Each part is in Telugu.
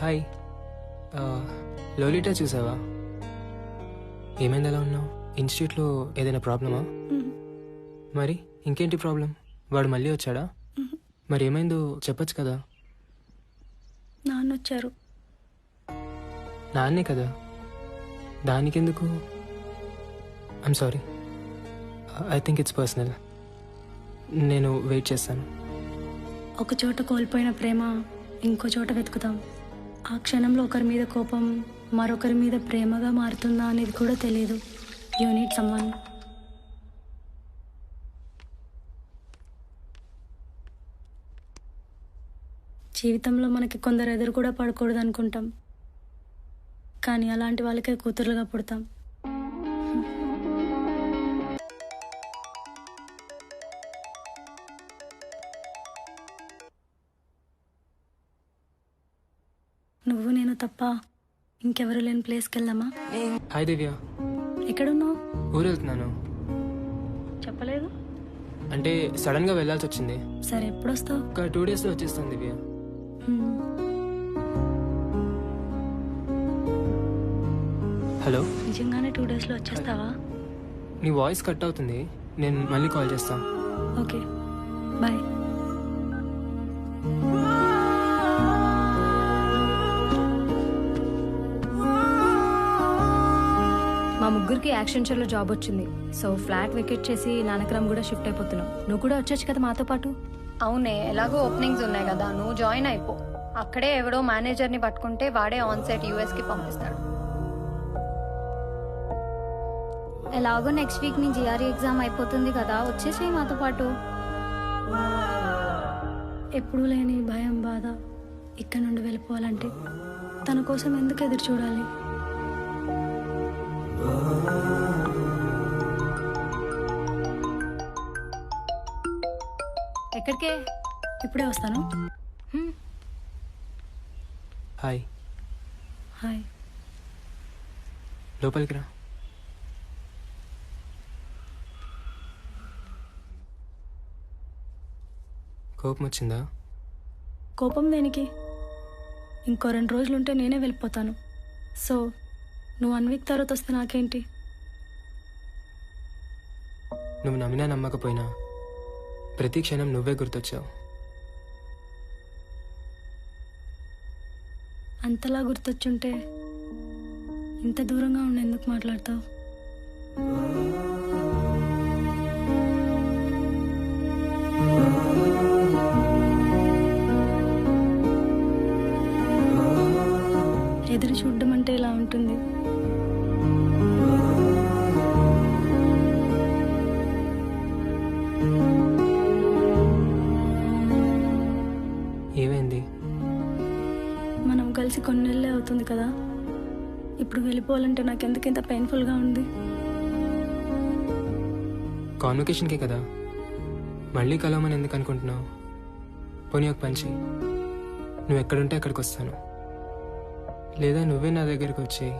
హాయ్. లోలిటా చూసావా? ఏమైంది అలా ఉన్నావు? ఇన్స్టిట్యూట్లో ఏదైనా ప్రాబ్లమా? మరి ఇంకేంటి ప్రాబ్లం? వాడు మళ్ళీ వచ్చాడా? మరి ఏమైందో చెప్పొచ్చు కదా. నాన్న వచ్చారు. నాన్నే కదా, దానికెందుకు? I'm sorry, I think it's personal. నేను వెయిట్ చేస్తాను. ఒక చోట కోల్పోయిన ప్రేమ ఇంకో చోట వెతుకుతాం. ఆ క్షణంలో ఒకరి మీద కోపం మరొకరి మీద ప్రేమగా మారుతుందా అనేది కూడా తెలియదు. You need someone. జీవితంలో మనకి కొందరు ఎదురు కూడా పడకూడదు అనుకుంటాం, కానీ అలాంటి వాళ్ళకే కూతురుగా పుడతాం. నువ్వు నేను తప్ప ఇంకెవరు లేని ప్లేస్కి వెళ్దామా? హాయ్ దివ్య. ఎక్కడున్నావు? ఊరు వెళ్తున్నాను. చెప్పలేదు. అంటే సడన్గా వెళ్ళాల్సి వచ్చింది. సరే, ఎప్పుడు వస్తావు? ఒక 2 డేస్లో వచ్చేస్తాను దివ్య. హలో. నిజంగానే 2 డేస్లో వచ్చేస్తావా? నీ వాయిస్ కట్ అవుతుంది, నేను మళ్ళీ కాల్ చేస్తాను. Okay, bye. మా ముగ్గురికి యాక్షన్ షోలో జాబ్ వచ్చింది. సో ఫ్లాట్ వెకేట్ చేసి నానక్రమ్ కూడా షిఫ్ట్ అయిపోతున్నాం. నువ్వు కూడా వచ్చొచ్చు కదా మాతో పాటు. అవునే, ఎలాగో ఓపెనింగ్స్ ఉన్నాయి కదా, నువ్వు జాయిన్ అయిపో. అక్కడే ఎవడో మేనేజర్ని పట్టుకుంటే వాడే ఆన్ సైట్ యూఎస్కి పంపిస్తాడు. ఎలాగో నెక్స్ట్ వీక్ నీ జిఆర్ఈ ఎగ్జామ్ అయిపోతుంది కదా, వచ్చేసేయి మాతో పాటు. ఎప్పుడూ లేని భయం, బాధ ఇక్కడ నుండి వెళ్ళిపోవాలంటే తన కోసం ఎందుకు ఎదురు చూడాలి? ఎక్కడికే? ఇప్పుడే వస్తాను. హాయ్. హాయ్. లోపలికి రా. కోపం వచ్చిందా? కోపం దేనికి? ఇంకో 2 రోజులుంటే నేనే వెళ్ళిపోతాను. సో నువ్వు 1 వీక్ తర్వాత వస్తే నాకేంటి? నువ్వు నమ్మినా నమ్మకపోయినా ప్రతి క్షణం నువ్వే గుర్తొచ్చావు. అంతలా గుర్తొచ్చుంటే ఇంత దూరంగా ఉండి ఎందుకు మాట్లాడతావు? ఎదురు చూడడం అంటే ఇలా ఉంటుంది. ఏమైంది? మనం కలిసి కొన్ని నెలలే అవుతుంది కదా, ఇప్పుడు వెళ్ళిపోవాలంటే నాకెందుకు ఇంత పెయిన్ఫుల్గా ఉంది? కాన్వకేషన్కే కదా, మళ్ళీ కలవమని ఎందుకు అనుకుంటున్నావు? పోనీ ఒక పని చెయ్యి, నువ్వు ఎక్కడుంటే అక్కడికి వస్తాను, లేదా నువ్వే నా దగ్గరికి వచ్చేయి.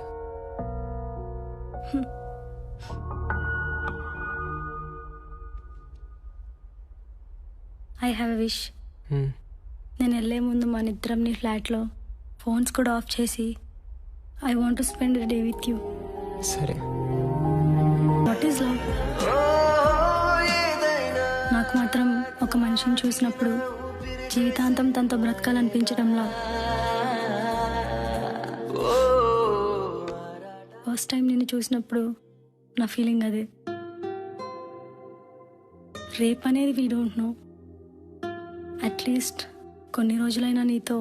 I have a wish. నేను వెళ్ళే ముందు మన ఇద్దరం నీ ఫ్లాట్లో ఫోన్స్ కూడా ఆఫ్ చేసి I want to spend a day with you. సరే. What is love? నాకు మాత్రం ఒక మనిషిని చూసినప్పుడు జీవితాంతం తనతో బ్రతకాలనిపించడంలా. ఫస్ట్ టైం నిన్ను చూసినప్పుడు నా ఫీలింగ్ అదే. రేపు అనేది వీ డోంట్ నో. అట్లీస్ట్ కొన్ని రోజులైనా నీతో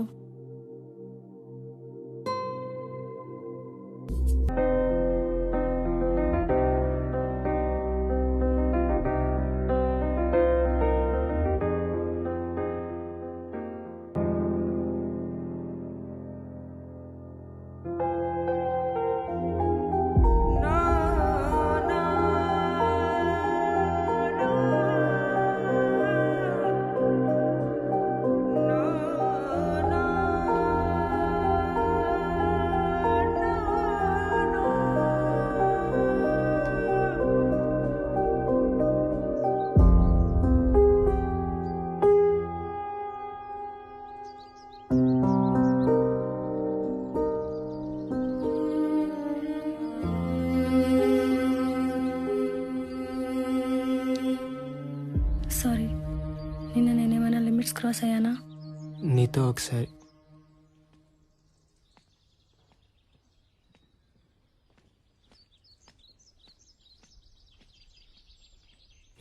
క్రాస్ అయ్యానా? నీతో ఒకసారి.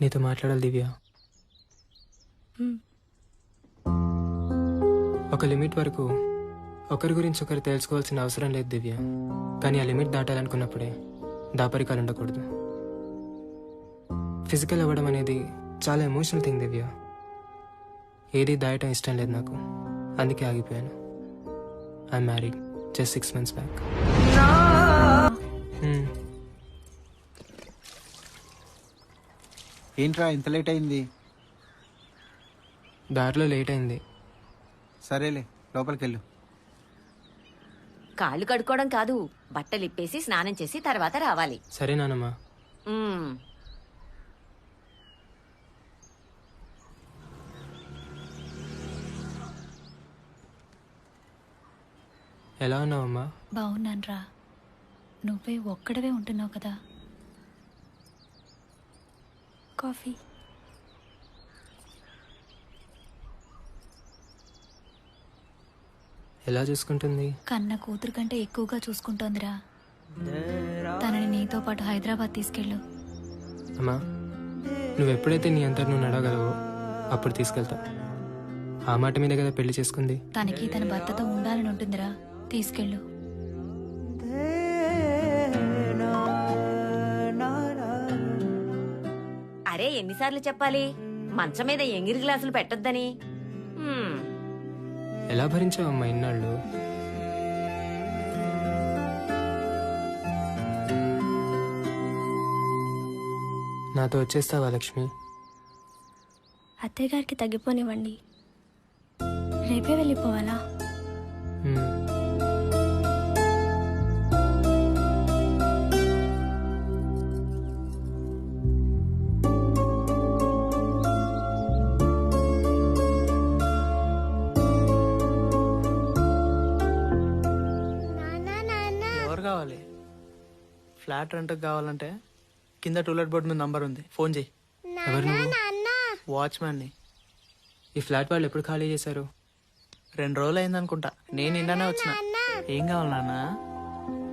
నీతో మాట్లాడాలి దివ్య. ఒక లిమిట్ వరకు ఒకరి గురించి ఒకరు తెలుసుకోవాల్సిన అవసరం లేదు దివ్య. కానీ ఆ లిమిట్ దాటాలనుకున్నప్పుడే దాపరికాలు ఉండకూడదు. ఫిజికల్ అవ్వడం అనేది చాలా ఎమోషనల్ థింగ్ దివ్య. ఏది దాయటం ఇష్టం లేదు నాకు, అందుకే ఆగిపోయాను. I married just 6 months back. ఏంట్రా ఇంత లేట్ అయింది? దారిలో లేట్ అయింది. సరేలే, లోపలికి వెళ్ళు. కాళ్ళు కడుక్కోవడం కాదు, బట్టలు ఇప్పేసి స్నానం చేసి తర్వాత రావాలి. సరే నానమ్మా. మ్మ్. ఎలా ఉన్నావమ్మా? బాగున్నానురా. నువ్వే ఒక్కడవే ఉంటున్నావు కదా. కాఫీ. ఎలా చూసుకుంటుంది? కన్న కూతురు కంటే ఎక్కువగా చూసుకుంటోందిరా. తనని నీతో పాటు హైదరాబాద్ తీసుకెళ్ళు. అమ్మా, నువ్వెప్పుడైతే నీ అంతటి నువ్వు నడవగలవో అప్పుడు తీసుకెళ్తా. ఆ మాట మీద కదా పెళ్లి చేసుకుంది. తనకి తన భర్తతో ఉండాలని ఉంటుందిరా, తీసుకెళ్ళు. అరే ఎన్నిసార్లు చెప్పాలి మంచం మీద ఎంగిరి గ్లాసులు పెట్టొద్దని. మ్మ్. ఎలా భరించావమ్మా ఇన్నాళ్ళు? నాతో వచ్చేస్తావా లక్ష్మి? అత్తయ్య గారికి తగ్గిపోనివ్వండి. రేపే వెళ్ళిపోవాలా? మ్మ్. ఎవరు కావాలి? ఫ్లాట్ రెంట్కి కావాలంటే కింద టూలెట్ బోర్డు మీద నంబర్ ఉంది, ఫోన్ చేయి. ఎవరు నువ్వు? వాచ్మ్యాన్ని. ఈ ఫ్లాట్ వాళ్ళు ఎప్పుడు ఖాళీ చేశారు? 2 రోజులు అయిందనుకుంటా. నేను నిన్ననే వచ్చిన. ఏం కావాలి నాన్న?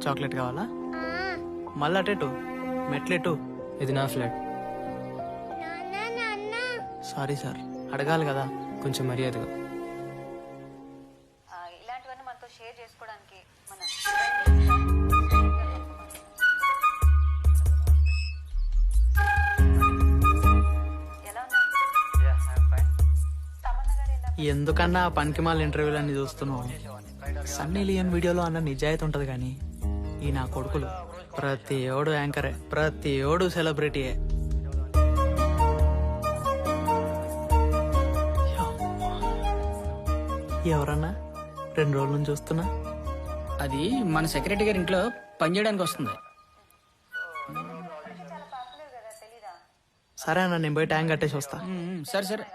చాక్లెట్ కావాలా? మళ్ళీ అటెటు మెట్లెటు. ఇది నా ఫ్లాట్. సారీ సార్, అడగాలి కదా. కొంచెం మర్యాదగా. ఇలాంటివన్నీ మనతో షేర్ చేసుకోవడానికి ఎందుకన్నా ఆ పనికిమాల ఇంటర్వ్యూలు అన్ని చూస్తున్నావు? సన్నీ లియోన్ వీడియోలో అన్న నిజాయితీ ఉంటది కానీ ఈ నా కొడుకులు ప్రతి ఓడు యాంకరే, ప్రతి ఓడు సెలబ్రిటీయే. ఎవరన్నా 2 రోజుల నుంచి చూస్తున్నా. అది మన సెక్రటరీ గారి ఇంట్లో పనిచేయడానికి వస్తుంది. సరే అన్న, నేను పోయి ట్యాంక్ కట్టేసి వస్తా. సరే సరే.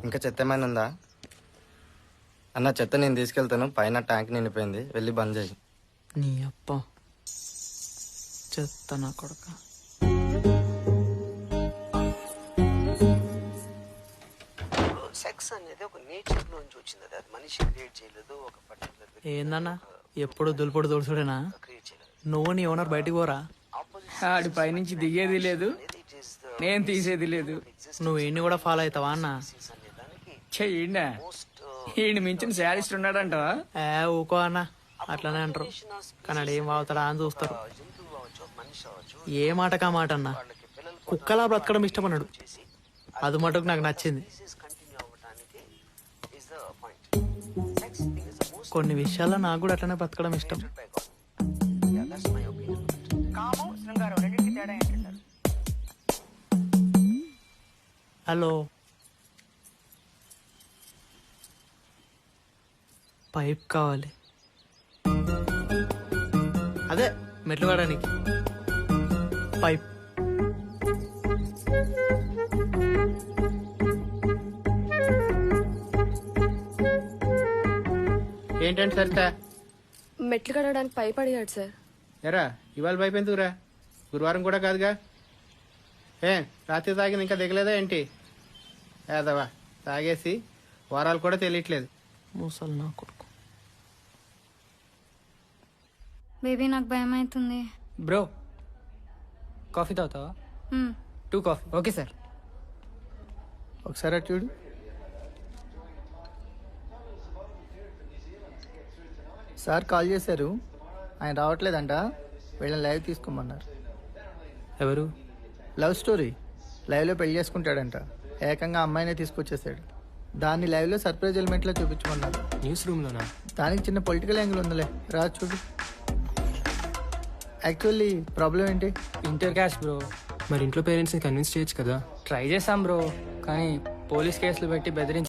ఇంకా చెత్త ఏమైనా ఉందా అన్న? చెత్త నేను తీసుకెళ్తాను, పైన ట్యాంక్ నిండిపోయింది, వెళ్ళి బంద్ చేయి. నీ అప్ప చెత్త నా కొడుక. సెక్స్ అనేది ఒక నేచర్ నుంచి వచ్చింది, అది మనిషి క్రియేట్ చేయలేదు. ఒక పర్టికులర్ ఏందన్నా ఎప్పుడు దులుపుడు దుడుచుడేనా? నువ్వు నీ ఓనర్ బయటికి పోరా? ఆడి పైనుంచి దిగేది లేదు, నేను తీసేది లేదు. నువ్వు ఈయన్ని కూడా ఫాలో అవుతావా అన్న? చెయ్యిండా ఈయన మించిన శారీస్ట్ ఉన్నాడంటవా? ఊకో అన్న, అట్లనే అంటారు. కానీ ఆడు ఏం వాగుతాడా అని చూస్తారు. ఏ మాటకా మాట అన్న, కుక్కలా బ్రతకడం ఇష్టమన్నాడు. అది మటుకు నాకు నచ్చింది. కొన్ని విషయాల్లో నాకు కూడా అట్లనే బ్రతకడం ఇష్టం. హలో, పైప్ కావాలి. అదే మెట్లు వాడడానికి పైప్. ఏంటంటే సరితా మెట్లు కడగడానికి పైప్ అడిగాడు సార్. ఎరా ఇవాళ పైపు ఎందుకురా? గురువారం కూడా కాదుగా. రాత్రి తాగింది ఇంకా దిగలేదా ఏంటి? ఏదవా తాగేసి వారాలు కూడా తెలియట్లేదు. మూసలు నా కొడుకు. బేబీ నాకు భయం అవుతుంది. బ్రో కాఫీ తాగుతావా? 2 కాఫీ. Okay sir. ఒకసారి అటు చూడు. సార్ కాల్ చేశారు, ఆయన రావట్లేదంట. వీళ్ళని లైవ్ తీసుకోమన్నారు. ఎవరు? Love story. లైవ్లో పెళ్లి చేసుకుంటాడంట. ఏకంగా అమ్మాయినే తీసుకొచ్చేసాడు. దాన్ని లైవ్లో సర్ప్రైజ్ ఎలిమెంట్లో చూపించమన్నారు. న్యూస్ రూమ్లోనా? దానికి చిన్న పొలిటికల్ యాంగిల్ ఉందిలే, రా చూడు. యాక్చువల్లీ ప్రాబ్లం ఏంటి? Inter caste bro. మరి ఇంట్లో పేరెంట్స్ని కన్విన్స్ చేయొచ్చు కదా. ట్రై చేసాం బ్రో, కానీ పోలీస్ కేసులు పెట్టి బెదిరించి